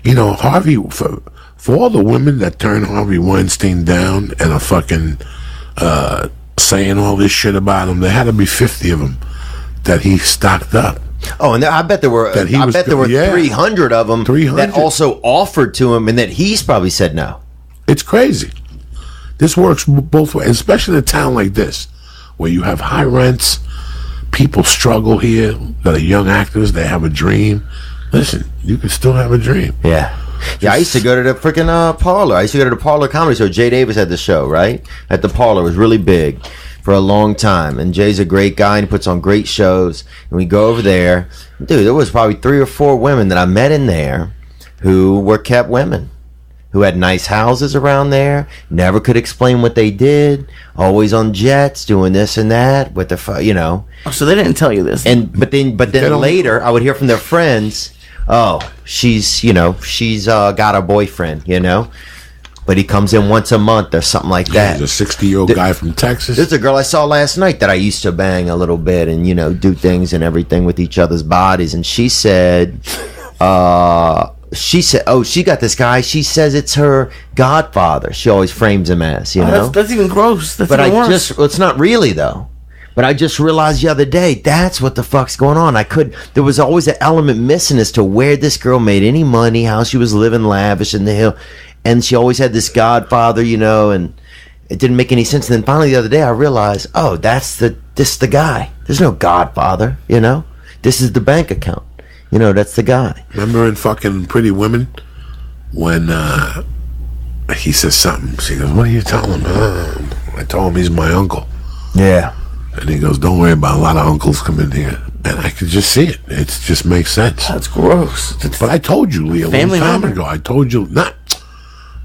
You know, Harvey, for all the women that turned Harvey Weinstein down and are fucking saying all this shit about him, there had to be 50 of them that he stocked up. Oh, and I bet there were. I bet there were 300 of them 300. that also offered to him, and that he's probably said no. It's crazy. This works both ways, especially in a town like this, where you have high rents. People struggle here that are young actors. They have a dream. Listen, you can still have a dream. Yeah. I used to go to the freaking Parlor. I used to go to the Parlor Comedy Show. Jay Davis had the show, right? At the Parlor. It was really big for a long time. And Jay's a great guy, and he puts on great shows. And we go over there. Dude, there was probably 3 or 4 women that I met in there who were kept women, who had nice houses around there, never could explain what they did, always on jets, doing this and that, with the, you know. Oh, so they didn't tell you this. But then later, I would hear from their friends, oh, she's got a boyfriend, you know, but he comes in once a month or something like that. He's a 60-year-old guy from Texas. There's a girl I saw last night that I used to bang a little bit and, you know, do things and everything with each other's bodies, and she said, oh, she got this guy. She says it's her godfather. She always frames him as, you know. That's even gross. That's but even worse. It's not really though. But I just realized the other day, that's what the fuck's going on. There was always an element missing as to where this girl made any money, how she was living lavish in the hill. And she always had this godfather, you know, and it didn't make any sense. And then finally the other day I realized, oh, this is the guy. There's no godfather, you know. This is the bank account. You know, that's the guy. Remember in fucking Pretty Women when he says something? She goes, "What are you telling him?" I told him he's my uncle. Yeah. And he goes, "Don't worry about it. A lot of uncles come in here." And I could just see it. It just makes sense. That's gross. But I told you, Lee, a long time ago. I told you, not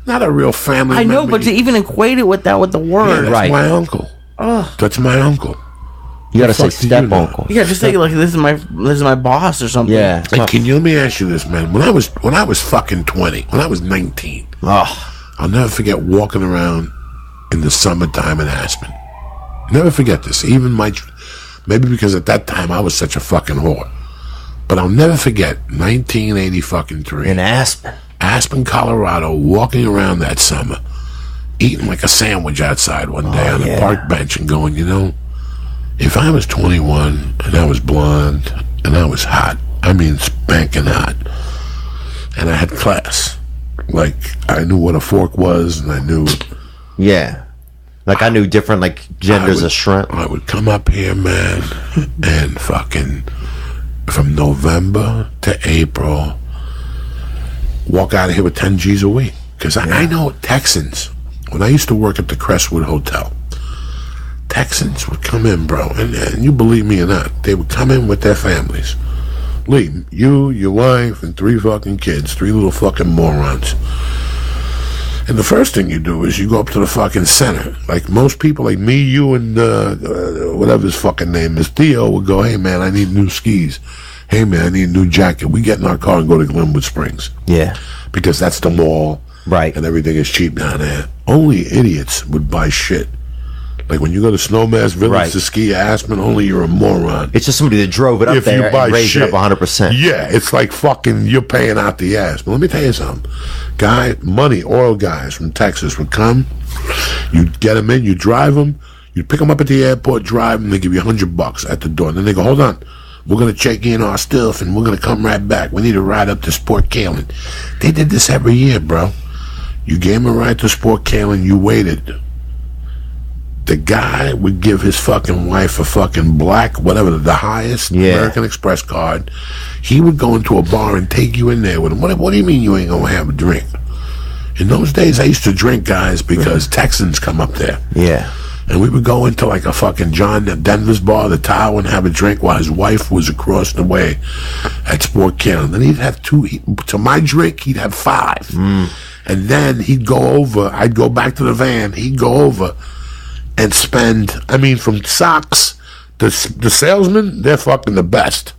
a real family member. I know, but to even equate it with that, with the word. Yeah, that's my uncle. That's my uncle. You gotta say step uncle. Yeah, just say like this is my boss or something. Yeah. And let me ask you this, man. When I was fucking 20, when I was 19, I'll never forget walking around in the summertime in Aspen. Never forget this. Even maybe because at that time I was such a fucking whore. But I'll never forget 1983. In Aspen. Aspen, Colorado, walking around that summer, eating like a sandwich outside one day on a park bench and going, you know, if I was 21 and I was blonde and I was hot, I mean spanking hot, and I had class, like I knew what a fork was and I knew... Yeah. Like I knew different like genders of shrimp. I would come up here, man, and fucking from November to April, walk out of here with 10 G's a week. Because I know Texans, when I used to work at the Crestwood Hotel, Texans would come in, bro, and you believe me or not, they would come in with their families. Lee, you, your wife, and 3 fucking kids, 3 little fucking morons. And the first thing you do is you go up to the fucking center. Like most people, like me, you, and whatever his fucking name is, Theo, would go, "Hey, man, I need new skis. Hey, man, I need a new jacket." We get in our car and go to Glenwood Springs. Yeah. Because that's the mall. Right. And everything is cheap down there. Only idiots would buy shit. Like when you go to Snowmass Village to ski Aspen, only you're a moron. It's just somebody that drove it up there and raised it up 100%. Yeah, it's like fucking you're paying out the ass. But let me tell you something. Oil guys from Texas would come. You'd get them in, you drive them, you'd pick them up at the airport, drive them, they give you $100 at the door. And then they go, "Hold on, we're going to check in our stuff and we're going to come right back. We need to ride up to Sport Kalen." They did this every year, bro. You gave them a ride to Sport Kalen, you waited. The guy would give his fucking wife a fucking black, whatever, the highest American Express card. He would go into a bar and take you in there with him. What do you mean you ain't gonna have a drink? In those days, I used to drink, guys, because Texans come up there. Yeah. And we would go into like a fucking John Denver's bar, the Tower, and have a drink while his wife was across the way at Sport Kalen. Then he'd have 2. To my drink, he'd have 5. And then he'd go over. I'd go back to the van. He'd go over and spend, from socks, the salesmen, they're fucking the best.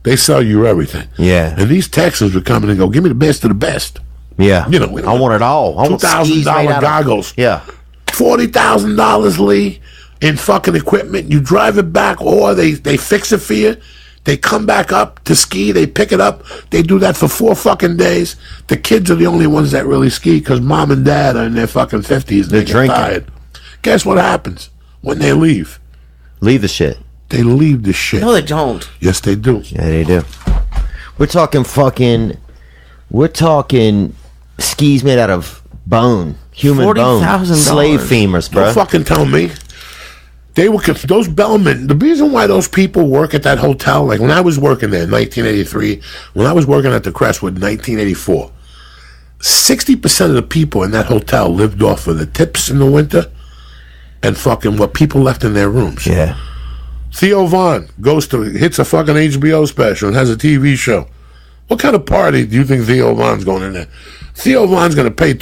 They sell you everything. Yeah. And these Texans would come in and go, "Give me the best of the best." Yeah. You know, I want it all. I want $2,000 goggles. Yeah. $40,000, Lee, in fucking equipment. You drive it back, or they fix it for you. They come back up to ski. They pick it up. They do that for 4 fucking days. The kids are the only ones that really ski because mom and dad are in their fucking 50s. They're drinking. Tired. Guess what happens when they leave? Leave the shit. They leave the shit. No, they don't. Yes, they do. Yeah, they do. We're talking skis made out of bone, human bone, $40,000. slave femurs, bro. Don't fucking tell me. They were those bellmen. The reason why those people work at that hotel, like when I was working there in 1983, when I was working at the Crestwood in 1984, 60% of the people in that hotel lived off of the tips in the winter and fucking what people left in their rooms. Yeah. Theo Von hits a fucking HBO special and has a TV show. What kind of party do you think Theo Von's going in there? Theo Von's going to pay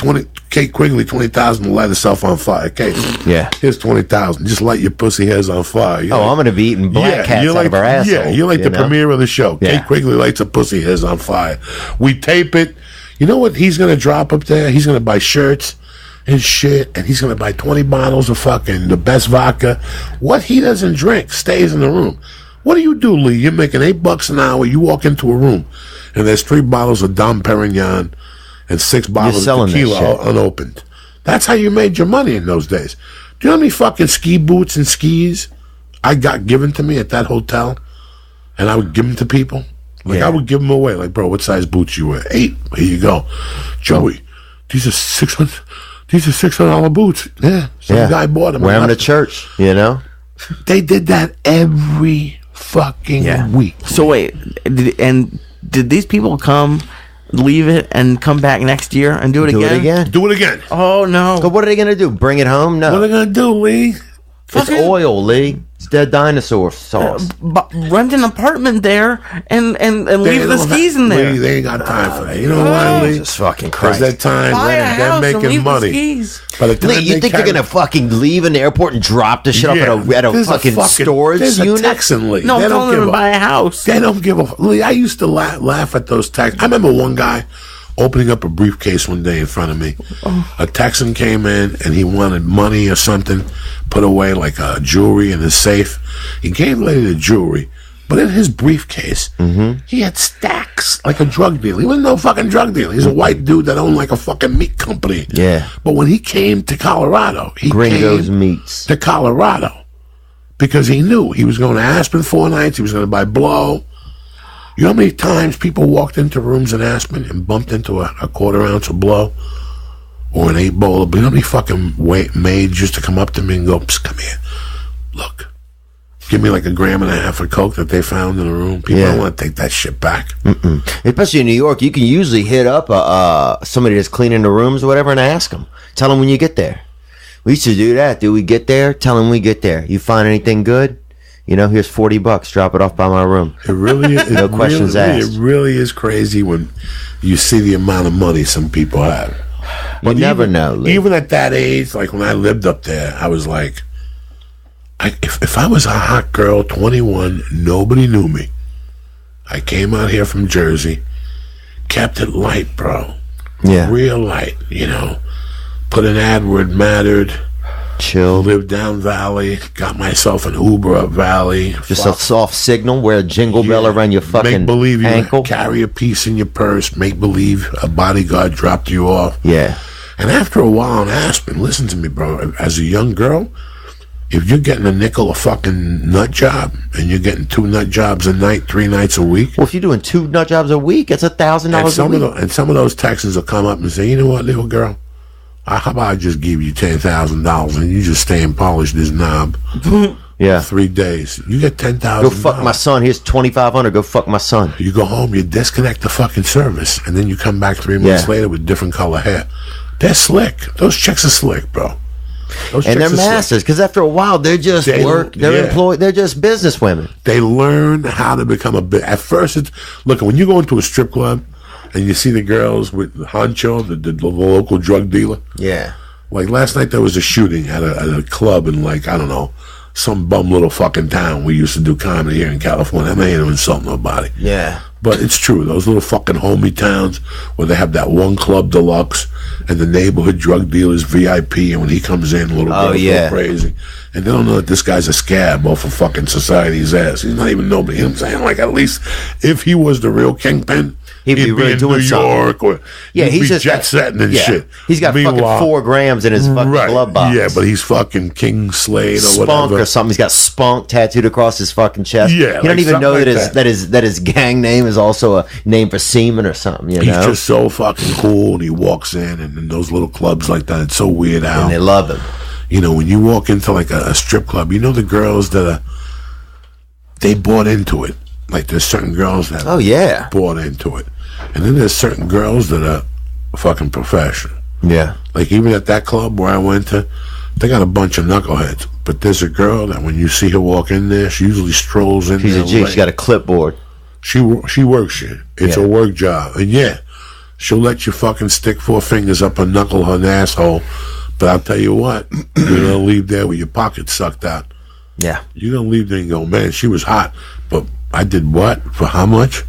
Kate Quigley $20,000 to light herself on fire. Kate, here's $20,000. Just light your pussy hairs on fire. I'm going to be eating black cats out of her asshole. Yeah, you're like the premiere of the show. Yeah. Kate Quigley lights her pussy hairs on fire. We tape it. You know what he's going to drop up there? He's going to buy shirts and shit, and he's going to buy 20 bottles of fucking the best vodka. What he doesn't drink stays in the room. What do you do, Lee? You're making $8 an hour. You walk into a room, and there's 3 bottles of Dom Perignon and 6 bottles of tequila unopened. That's how you made your money in those days. Do you know how many fucking ski boots and skis I got given to me at that hotel? And I would give them to people. I would give them away. Like, bro, what size boots you wear? 8. Here you go. Joey, these are $600 boots. Yeah. Some guy bought them. Wear them to church, you know? They did that every fucking week. So wait, did these people come, leave it, and come back next year and do it again? Do it again. Oh no! So what are they gonna do? Bring it home? No. What are they gonna do, Lee? It's oil, Lee. It's dead dinosaur sauce. Rent an apartment there and leave the skis in there. Lee, they ain't got time for that. You know why, Lee? Jesus fucking Because Christ. that time they're making money. By the time Lee, you think they're gonna fucking leave in the airport and drop the shit off at a fucking storage there's unit? A Texan, Lee. No, I'm telling them to buy a house. They don't give a... Lee, I used to laugh at those Texans. I remember one guy opening up a briefcase one day in front of me. A Texan came in and he wanted money or something put away, like jewelry in his safe. He gave the lady the jewelry, but in his briefcase, he had stacks like a drug dealer. He wasn't no fucking drug dealer. He's a white dude that owned like a fucking meat company. Yeah. But when he came to Colorado, he Gringos came Meats to Colorado because he knew he was going to Aspen 4 nights. He was going to buy blow. You know how many times people walked into rooms in Aspen and bumped into a quarter ounce of blow or an 8 bowl of... You know how many fucking maids used to come up to me and go, "Psst, come here. Look. Give me like 1.5 grams of coke that they found in the room." People don't want to take that shit back. Especially in New York, you can usually hit up somebody that's cleaning the rooms or whatever and ask them. Tell them when you get there. We used to do that. Do we get there? Tell them we get there. You find anything good? You know, here's $40. Drop it off by my room. It really is. No questions asked. It really is crazy when you see the amount of money some people have. You never know, Lee. Even at that age, like when I lived up there, I was like, if I was a hot girl, 21, nobody knew me. I came out here from Jersey, kept it light, bro. Yeah. Real light, you know. Put an ad where it mattered. Chill. Lived down Valley. Got myself an Uber up Valley. Just a soft signal, wear a jingle bell around your fucking make believe ankle. You carry a piece in your purse. Make believe a bodyguard dropped you off. Yeah. And after a while in Aspen, listen to me, bro. As a young girl, if you're getting a nickel a fucking nut job and you're getting 2 nut jobs a night, 3 nights a week. Well, if you're doing 2 nut jobs a week, it's $1,000 a week. And some of those Texans will come up and say, "You know what, little girl? How about I just give you $10,000 and you just stay and polish this knob 3 days? You get $10,000. Go fuck my son. Here's $2,500. Go fuck my son. You go home, you disconnect the fucking service, and then you come back 3 months later with different color hair. They're slick. Those chicks are slick, bro. And they're masters, because after a while, they're just they're employed. They're just business women. They learn how to become a bit. At first, it's look when you go into a strip club and you see the girls with Honcho, the local drug dealer. Yeah. Like last night, there was a shooting at a club in like I don't know some bum little fucking town. We used to do comedy here in California. I ain't even insult nobody. Yeah. But it's true. Those little fucking homie towns where they have that one club deluxe and the neighborhood drug dealers VIP, and when he comes in, little girls go crazy. And they don't know that this guy's a scab off of fucking society's ass. He's not even nobody. You know what I'm saying? Like, at least if he was the real kingpin, he'd be really in doing New York, or he's be just jet setting and shit. He's got fucking 4 grams in his fucking glove box. Yeah, but he's fucking King Slade or Spunk whatever. or something. He's got Spunk tattooed across his fucking chest. Yeah, you don't even know that his gang name is also a name for semen or something. He's just so fucking cool, and he walks in, and in those little clubs like that, it's so weird out. And they love him. You know, when you walk into like a strip club, you know the girls that they bought into it. Like there's certain girls that bought into it, and then there's certain girls that are fucking professional. Yeah. Like even at that club where I went to, they got a bunch of knuckleheads. But there's a girl that when you see her walk in there, she usually strolls in. She's there. a G. She got a clipboard. She works you. It's a work job, and she'll let you fucking stick 4 fingers up her knuckle, her asshole. But I'll tell you what, you're gonna leave there with your pocket sucked out. Yeah. You're gonna leave there and go, man, she was hot, but I did what? For how much?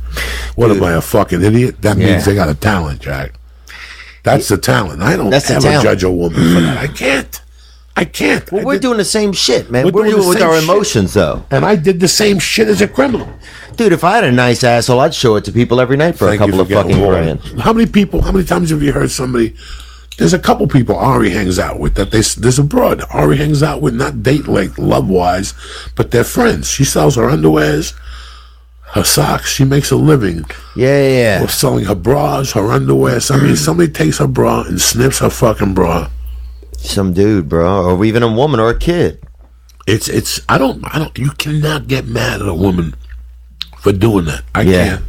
What, am I, a fucking idiot? That means they got a talent, Jack. That's the talent. I don't ever judge a woman for that. I can't. Well, we're doing the same shit, man. We're doing it with our emotions, though. And I did the same shit as a criminal. Dude, if I had a nice asshole, I'd show it to people every night for a couple of fucking grand. How many times have you heard somebody... There's a couple people Ari hangs out with that there's a broad Ari hangs out with, not date like love wise, but they're friends. She sells her underwears, her socks. She makes a living. Yeah. Or selling her bras, her underwear. Somebody takes her bra and snips her fucking bra. Some dude, bro, or even a woman or a kid. I don't. You cannot get mad at a woman for doing that. I can't.